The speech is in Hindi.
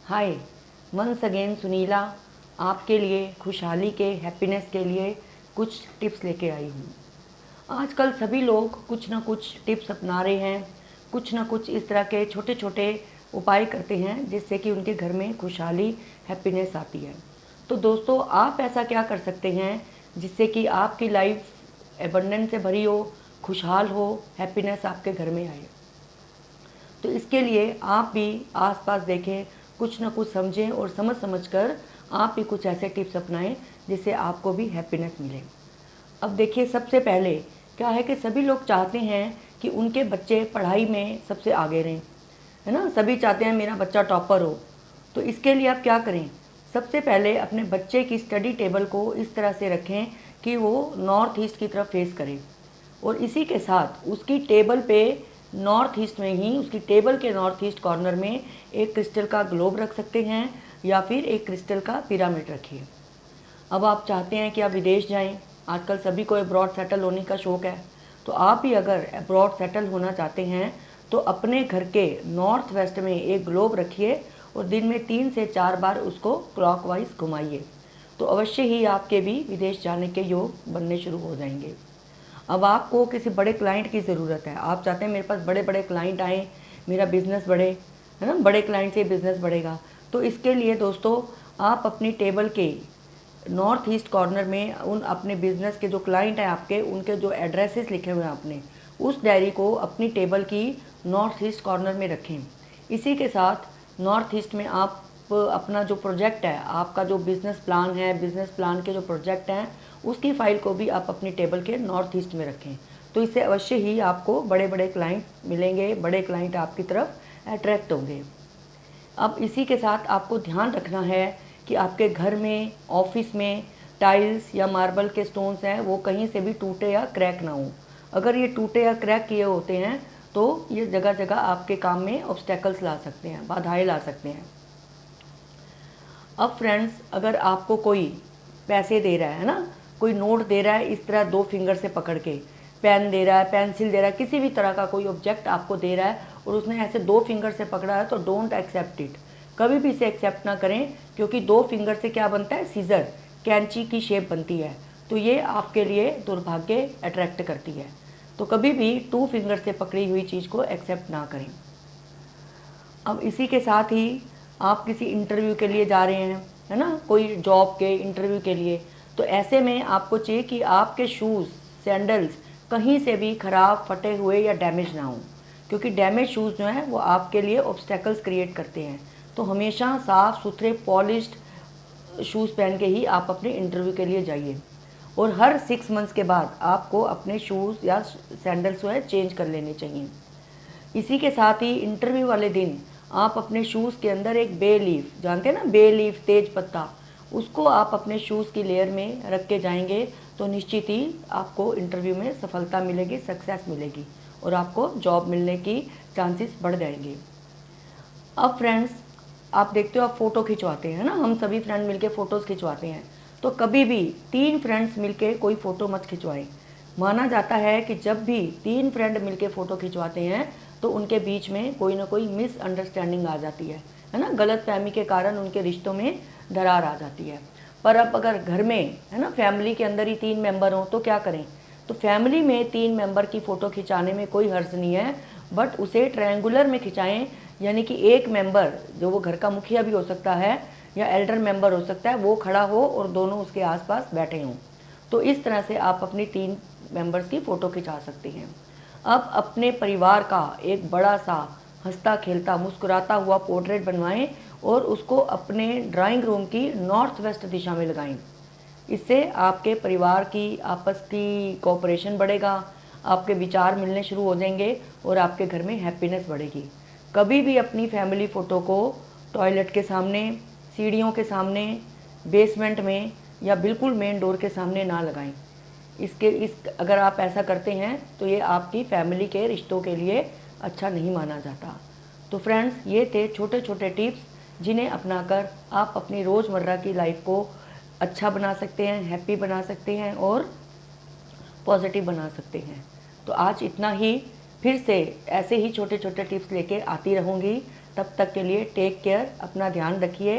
हाय, वंस अगेन सुनीला आपके लिए खुशहाली के हैप्पीनेस के लिए कुछ टिप्स लेके आई हूँ। आजकल सभी लोग कुछ ना कुछ टिप्स अपना रहे हैं, कुछ ना कुछ इस तरह के छोटे छोटे उपाय करते हैं जिससे कि उनके घर में खुशहाली हैप्पीनेस आती है। तो दोस्तों, आप ऐसा क्या कर सकते हैं जिससे कि आपकी लाइफ एबंडेंस से भरी हो, खुशहाल हो, हैप्पीनेस आपके घर में आए। तो इसके लिए आप भी आसपास देखें, कुछ ना कुछ समझें और समझ समझ कर आप भी कुछ ऐसे टिप्स अपनाएं जिससे आपको भी हैप्पीनेस मिले। अब देखिए, सबसे पहले क्या है कि सभी लोग चाहते हैं कि उनके बच्चे पढ़ाई में सबसे आगे रहें, है ना। सभी चाहते हैं मेरा बच्चा टॉपर हो। तो इसके लिए आप क्या करें, सबसे पहले अपने बच्चे की स्टडी टेबल को इस तरह से रखें कि वो नॉर्थ ईस्ट की तरफ फेस करे। और इसी के साथ उसकी टेबल पे नॉर्थ ईस्ट में ही, उसकी टेबल के नॉर्थ ईस्ट कॉर्नर में एक क्रिस्टल का ग्लोब रख सकते हैं या फिर एक क्रिस्टल का पिरामिड रखिए। अब आप चाहते हैं कि आप विदेश जाएं, आजकल सभी को अब्रॉड सेटल होने का शौक़ है। तो आप भी अगर अब्रॉड सेटल होना चाहते हैं तो अपने घर के नॉर्थ वेस्ट में एक ग्लोब रखिए और दिन में 3 से 4 बार उसको क्लॉकवाइज घुमाइए। तो अवश्य ही आपके भी विदेश जाने के योग बनने शुरू हो जाएंगे। अब आपको किसी बड़े क्लाइंट की ज़रूरत है, आप चाहते हैं मेरे पास बड़े बड़े क्लाइंट आएँ, मेरा बिज़नेस बढ़े, है ना, बड़े क्लाइंट से बिज़नेस बढ़ेगा। तो इसके लिए दोस्तों, आप अपनी टेबल के नॉर्थ ईस्ट कॉर्नर में उन अपने बिज़नेस के जो क्लाइंट हैं आपके, उनके जो एड्रेसेस लिखे हुए हैं आपने, उस डायरी को अपनी टेबल की नॉर्थ ईस्ट कॉर्नर में रखें। इसी के साथ नॉर्थ ईस्ट में आप अपना जो प्रोजेक्ट है, आपका जो बिज़नेस प्लान है, बिज़नेस प्लान के जो प्रोजेक्ट हैं, उसकी फ़ाइल को भी आप अपनी टेबल के नॉर्थ ईस्ट में रखें। तो इससे अवश्य ही आपको बड़े बड़े क्लाइंट मिलेंगे, बड़े क्लाइंट आपकी तरफ अट्रैक्ट होंगे। अब इसी के साथ आपको ध्यान रखना है कि आपके घर में, ऑफिस में टाइल्स या मार्बल के स्टोन्स हैं वो कहीं से भी टूटे या क्रैक ना हो। अगर ये टूटे या क्रैक किए होते हैं तो ये जगह जगह आपके काम में ऑब्स्टेकल्स ला सकते हैं, बाधाएं ला सकते हैं। अब फ्रेंड्स, अगर आपको कोई पैसे दे रहा है ना, कोई नोट दे रहा है इस तरह 2 फिंगर से पकड़ के, पेन दे रहा है, पेंसिल दे रहा है, किसी भी तरह का कोई ऑब्जेक्ट आपको दे रहा है और उसने ऐसे 2 फिंगर से पकड़ा है, तो डोंट एक्सेप्ट इट। कभी भी इसे एक्सेप्ट ना करें, क्योंकि 2 फिंगर से क्या बनता है, सीजर, कैंची की शेप बनती है। तो ये आपके लिए दुर्भाग्य अट्रैक्ट करती है। तो कभी भी 2 फिंगर से पकड़ी हुई चीज़ को एक्सेप्ट ना करें। अब इसी के साथ ही आप किसी इंटरव्यू के लिए जा रहे हैं, है ना, कोई जॉब के इंटरव्यू के लिए, तो ऐसे में आपको चाहिए कि आपके शूज़, सैंडल्स कहीं से भी ख़राब, फटे हुए या डैमेज ना हों, क्योंकि डैमेज शूज़ जो हैं वो आपके लिए ऑब्स्टेकल्स क्रिएट करते हैं। तो हमेशा साफ़ सुथरे पॉलिश्ड शूज़ पहन के ही आप अपने इंटरव्यू के लिए जाइए। और हर 6 मंथ्स के बाद आपको अपने शूज़ या सैंडल्स जो है चेंज कर लेने चाहिए। इसी के साथ ही इंटरव्यू वाले दिन आप अपने शूज़ के अंदर एक बे लीफ, जानते हैं ना, बे लीफ, तेज पत्ता, उसको आप अपने शूज़ की लेयर में रख के जाएंगे तो निश्चित ही आपको इंटरव्यू में सफलता मिलेगी, सक्सेस मिलेगी और आपको जॉब मिलने की चांसेस बढ़ जाएंगे। अब फ्रेंड्स, आप देखते हो आप फ़ोटो खिंचवाते हैं ना, हम सभी फ्रेंड मिलके फ़ोटोज़ खिंचवाते हैं। तो कभी भी 3 फ्रेंड्स मिलके कोई फ़ोटो मत खिंचवाएं। माना जाता है कि जब भी 3 फ्रेंड मिलके फ़ोटो खिंचवाते हैं तो उनके बीच में कोई ना कोई मिसअंडरस्टैंडिंग आ जाती है ना, गलतफहमी के कारण उनके रिश्तों में दरार आ जाती है। पर अब अगर घर में, है ना, फैमिली के अंदर ही 3 मेंबर हों तो क्या करें। तो फैमिली में 3 मेंबर की फ़ोटो खिंचाने में कोई हर्ज नहीं है, बट उसे ट्रायंगुलर में खिंचाएं, यानी कि एक मेंबर, जो वो घर का मुखिया भी हो सकता है या एल्डर मेंबर हो सकता है, वो खड़ा हो और दोनों उसके आसपास बैठे हों। तो इस तरह से आप अपनी 3 मेंबर्स की फ़ोटो खिंचा सकते हैं। अब अपने परिवार का एक बड़ा सा हंसता खेलता मुस्कुराता हुआ पोर्ट्रेट बनवाएं और उसको अपने ड्राइंग रूम की नॉर्थ वेस्ट दिशा में लगाएं। इससे आपके परिवार की आपस की कोऑपरेशन बढ़ेगा, आपके विचार मिलने शुरू हो जाएंगे और आपके घर में हैप्पीनेस बढ़ेगी। कभी भी अपनी फैमिली फ़ोटो को टॉयलेट के सामने, सीढ़ियों के सामने, बेसमेंट में या बिल्कुल मेन डोर के सामने ना लगाएं। अगर आप ऐसा करते हैं तो ये आपकी फैमिली के रिश्तों के लिए अच्छा नहीं माना जाता। तो फ्रेंड्स, ये थे छोटे छोटे टिप्स जिन्हें अपनाकर आप अपनी रोज़मर्रा की लाइफ को अच्छा बना सकते हैं, हैप्पी बना सकते हैं और पॉजिटिव बना सकते हैं। तो आज इतना ही। फिर से ऐसे ही छोटे छोटे टिप्स लेके आती रहूँगी। तब तक के लिए टेक केयर, अपना ध्यान रखिए।